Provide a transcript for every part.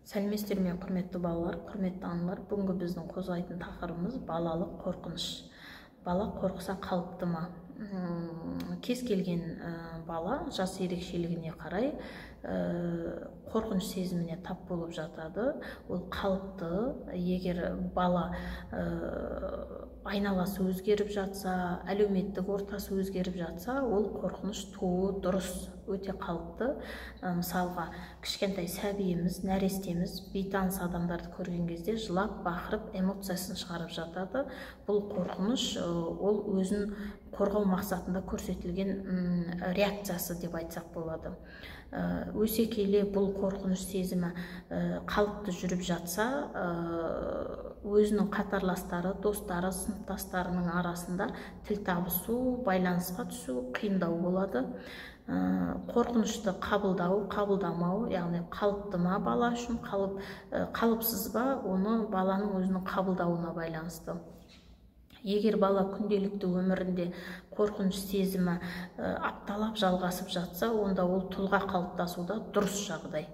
Сәлеметсіздер ме, құрметті балалар, құрметті аналар. Бүгінгі біздің қозғайтын тақырыбымыз балалық қорқыныш. Бала қорқса қалыпты ма? Кез келген бала жас ерекшелігіне қарай қорқыныш сезіміне тап болып жатады. Ол қалыпты. Егер бала айналасы өзгеріп жатса, әлеуметтік ортасы өзгеріп жатса, ол қорқыныш тууы дұрыс, өте қалыпты. Мысалға, кішкентай сәбиіміз, нәрестеміз бейтаныс адамдарды көрген кезде жылап, бақырып, эмоциясын шығарып жатады. Бұл қорқыныш ол өзін қорғау мақсатында көрсетілген реакциясы деп айтсақ болады. Өсе келе бұл қорқыныш сезімі қалыпты жүріп жатса, өзінің қатарластары, достары, сыныптастарының арасында тіл табысу, байланысқа түсу қиындау болады. Қорқынышты қабылдау, қабылдамау, яғни қалыпты ма бала үшін, қалыпсыз ба, оны баланың өзінің қабылдауына байланысты. Егер бала күнделікті өмірінде қорқыныш сезімі апталап жалғасып жатса, онда ол тұлға қалыптасуда дұрыс жағдай.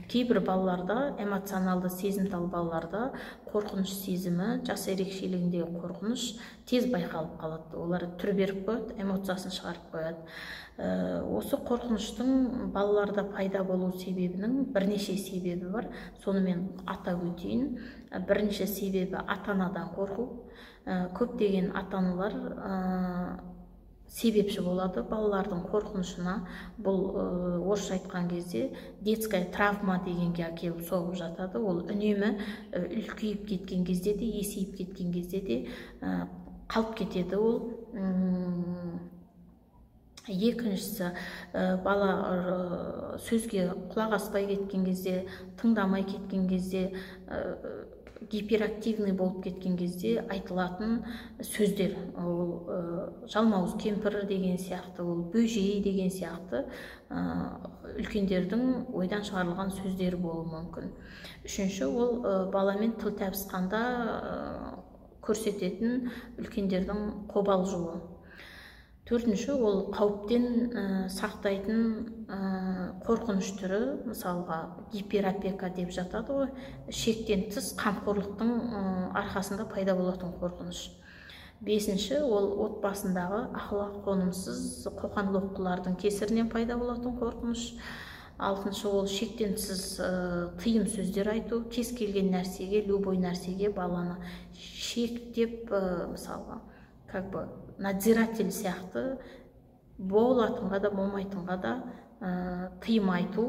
Кейбір балаларда, эмоционалды сезімтал балаларда қорқыныш сезімі, жас ерекшелігіндегі қорқыныш тез байқалып қалады. Олар түр беріп қояды, эмоциясын шығарып қояды. Осы қорқыныштың балаларда пайда болу себебінің бірнеше себебі бар. Сонымен атап өтейін. Бірінші себебі ата-анадан қорқу. Көптеген ата-аналар себепші болады балалардың қорқынышына. Бұл орысша айтқан кезде детская травма дегенге әкеліп соғып жатады. Ол үнемі үлкейіп кеткен кезде де, есейіп кеткен кезде де қалып кетеді ол. Екіншісі, бала сөзге құлақ аспай кеткен кезде, тыңдамай кеткен кезде, гиперактивный болып кеткен кезде айтылатын сөздер. Ол жалмауыз кемпір деген сияқты, ол бөжей деген сияқты үлкендердің ойдан шығарылған сөздері болуы мүмкін. Үшінші, ол баламен тіл табысқанда көрсететін үлкендердің қобалжуы. Төртінші, ол қауіптен сақтайтын қорқыныш түрі, мысалға гиперопека деп жатады ғой, шектен тыс қамқорлықтың арқасында пайда болатын қорқыныш. Бесінші, ол отбасындағы ақылға қонымсыз қоқан-лоққылардың кесірінен пайда болатын қорқыныш. Алтыншы, ол шектен тыс тыйым сөздер айту, кез келген нәрсеге, любой нәрсеге баланы шектеп, мысалға, надзиратель сияқты болатынға да, болмайтынға да тыйым айту.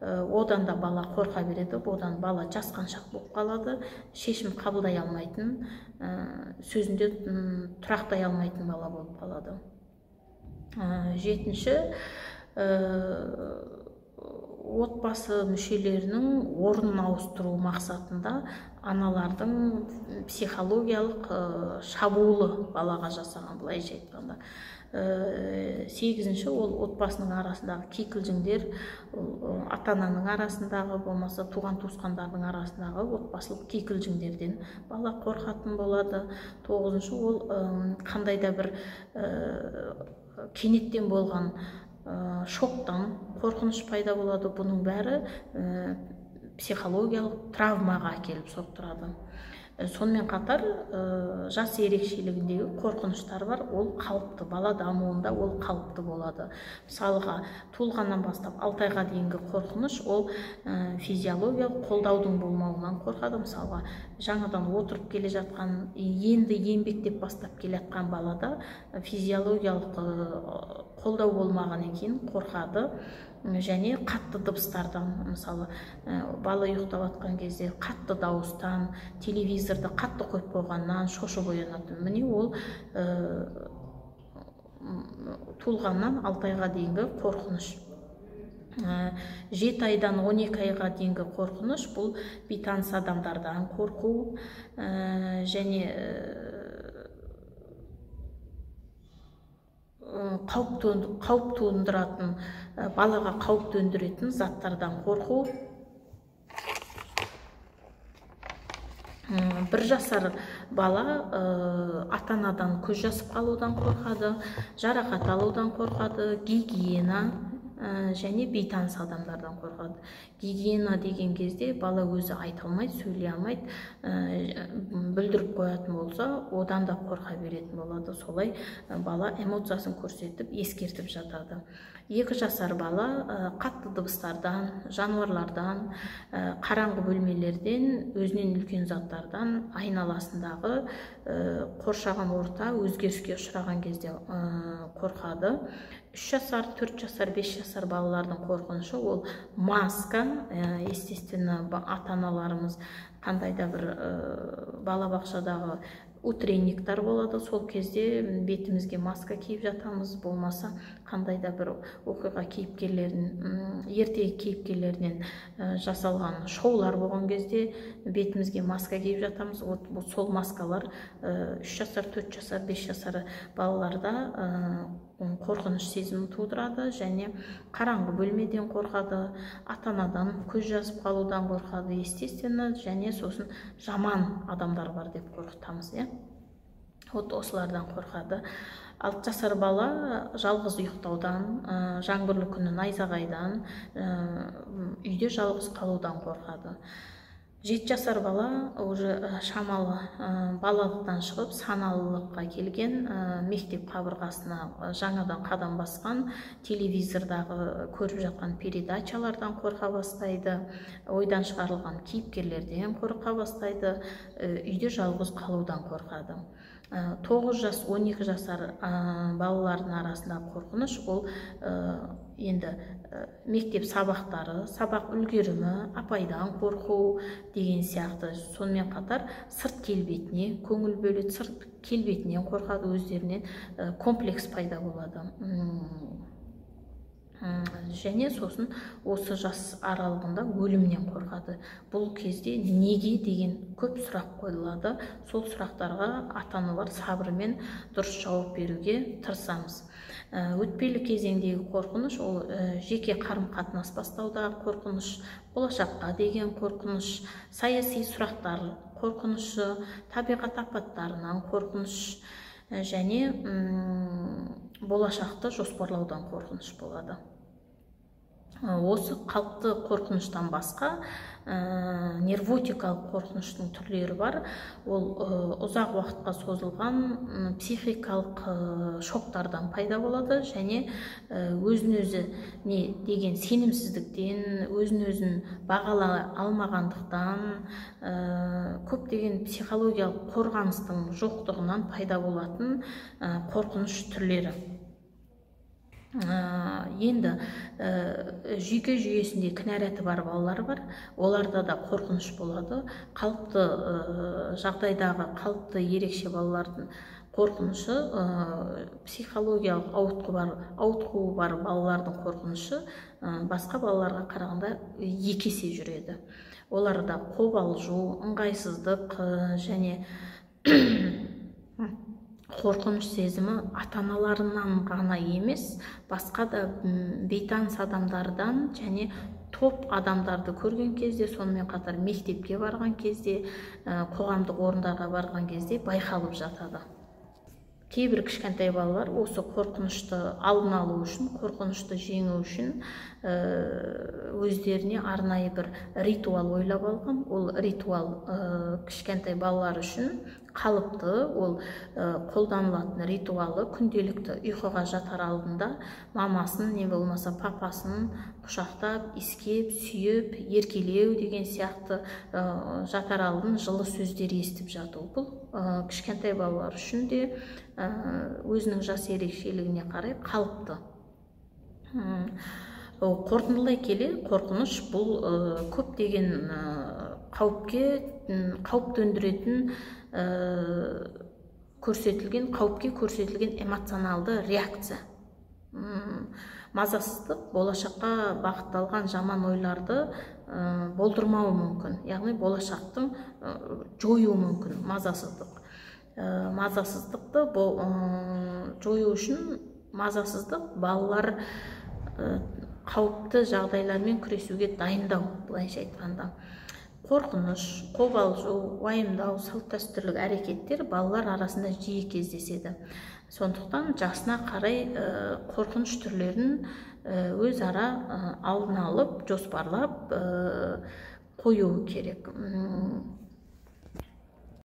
Одан да бала қорқа береді, одан бала жасқаншақ болып қалады, шешім қабылдай алмайтын, сөзінде тұрақтай алмайтын бала болып қалады. Жетінші, отбасы мүшелерінің орнын ауыстыру мақсатында аналардың психологиялық шабуылы балаға жасаған, былайша айтқанда. Сегізінші, ол отбасының арасындағы кикілжіңдер, ата-ананың арасындағы, болмаса туған-туысқандардың арасындағы отбасылық кикілжіңдерден бала қорқатын болады. Тоғызыншы, ол қандай да бір кенеттен болған шоктан қорқыныш пайда болады. Бұның бәрі психологиялық травмаға әкеліп соқтырады. Сонымен қатар жас ерекшелігіндегі қорқыныштар бар, ол қалыпты, бала дамуында ол қалыпты болады. Мысалға, туылғаннан бастап 6 айға дейінгі қорқыныш, ол физиологиялық қолдаудың болмауынан қорқады. Мысалға, жаңадан отырып келе жатқан, енді еңбектеп бастап келе жатқан балада физиологиялық қолдау болмағаннан кейін қорқады. Және қатты дыбыстардан, мысалы, бала ұйықтап жатқан кезде қатты дауыстан, телевизорды қатты қойып қойғаннан шошып оянады. Міне ол туылғаннан 6 айға дейінгі қорқыныш. 7 айдан 12 айға дейінгі қорқыныш, бұл бейтаныс адамдардан қорқу және қауіп туындыратын, балаға қауіп төндіретін заттардан қорқу. 1 жасар бала ата-анадан көз жасып қалудан қорқады, жарақат алудан қорқады, гигиена және бейтаныс адамдардан қорқады. Гигиена деген кезде бала өзі айта алмайды, сөйлей алмайды, бүлдіріп қоятын болса, одан да қорқа беретін болады. Солай бала эмоциясын көрсетіп, ескертіп жатады. 2 жасар бала қатты дыбыстардан, жануарлардан, қараңғы бөлмелерден, өзінен үлкен заттардан, айналасындағы қоршаған орта өзгеріске ұшыраған кезде қорқады. 3 жасар, 4 жасар, 5 жасар балалардың қорқынышы ол маска. Естественно, ата-аналарымыз қандай да бір балабақшадағы утренниктар болады, сол кезде бетімізге маска киіп жатамыз, болмаса қандай да бір оқиға кейіпкерлерін, ертегі кейіпкерлерінен жасалған шоулар болған кезде бетімізге маска киіп жатамыз. Сол маскалар 3 жасар, 4 жасар, 5 жасар балаларда қорқыныш сезімін тудырады, және қараңғы бөлмеден қорқады, ата-анадан көз жазып қалудан қорқады, естественно, және сосын жаман адамдар бар деп қорқытамыз, осылардан қорқады. 6 жасар бала жалғыз ұйықтаудан, жаңбырлы күні найзағайдан, үйде жалғыз қалудан қорқады. 7 жасар бала уже шамалы балалықтан шығып саналылыққа келген, мектеп қабырғасына жаңадан қадам басқан, телевизордағы көріп жатқан передачалардан қорқа бастайды, ойдан шығарылған кейіпкерлерден қорқа бастайды, үйде жалғыз қалудан қорқады. 9 жас, 12 жасар балалардың арасындағы қорқыныш ол енді мектеп сабақтары, сабақ үлгерімі, апайдан қорқу деген сияқты. Сонымен қатар сырт келбетіне көңіл бөледі, сырт келбетінен қорқады, өздерінен комплекс пайда болады. Және сосын осы жас аралығында өлімнен қорқады. Бұл кезде неге деген көп сұрақ қойылады. Сол сұрақтарға ата-аналар сабырмен дұрыс жауап беруге тырысамыз. Өтпелі кезеңдегі қорқыныш ол жеке қарым-қатынас бастаудағы қорқыныш, болашаққа деген қорқыныш, саяси сұрақтар қорқынышы, табиғат апаттарынан қорқыныш және болашақты жоспарлаудан қорқыныш болады. Осы қалыпты қорқыныштан басқа нервотикалық қорқыныштың түрлері бар. Ол ұзақ уақытқа созылған психикалық шоктардан пайда болады, және өзін-өзіне деген сенімсіздіктен, өзін-өзін бағалай алмағандықтан, көптеген психологиялық қорғаныстың жоқтығынан пайда болатын қорқыныш түрлері. Енді жүйке жүйесінде кінәреті бар балалар бар, оларда да қорқыныш болады. Қалыпты жағдайдағы қалыпты ерекше балалардың қорқынышы, психологиялық ауытқуы бар балалардың қорқынышы басқа балаларға қарағанда 2 есе жүреді. Оларда қобалжу, ыңғайсыздық және қорқыныш сезімі ата-аналарынан ғана емес, басқа да бейтаныс адамдардан және топ адамдарды көрген кезде, сонымен қатар мектепке барған кезде, қоғамдық орындарға барған кезде байқалып жатады. Кейбір кішкентай балалар осы қорқынышты алдын алу үшін, қорқынышты жеңу үшін өздеріне арнайы бір ритуал ойлап алған. Ол ритуал кішкентай балалар үшін қалыпты, ол қолданылатын ритуалы күнделікті ұйқыға жатар алдында мамасын, не болмаса папасын құшақтап, иіскеп, сүйіп, еркелеу деген сияқты жатар алдын жылы сөздер естіп жату. Бұл кішкентай балалар үшін де өзінің жас ерекшелігіне қарай қалыпты. Қорытындылай келе, қорқыныш бұл көптеген қауіп төндіретін қауіпке көрсетілген эмоционалды реакция. Мазасыздық болашаққа бағытталған жаман ойларды болдырмауы мүмкін, яғни болашақтың жою мүмкін. Мазасыздықты жою үшін мазасыздық балалар қауіпті жағдайлармен күресуге дайындау, былайша айтқанда. Қорқыныш, қобалжу, уайымдау, салт-дәстүрлік әрекеттер балалар арасында жиі кездеседі. Сондықтан жасына қарай қорқыныш түрлерін өзара алдын алып жоспарлап қою керек.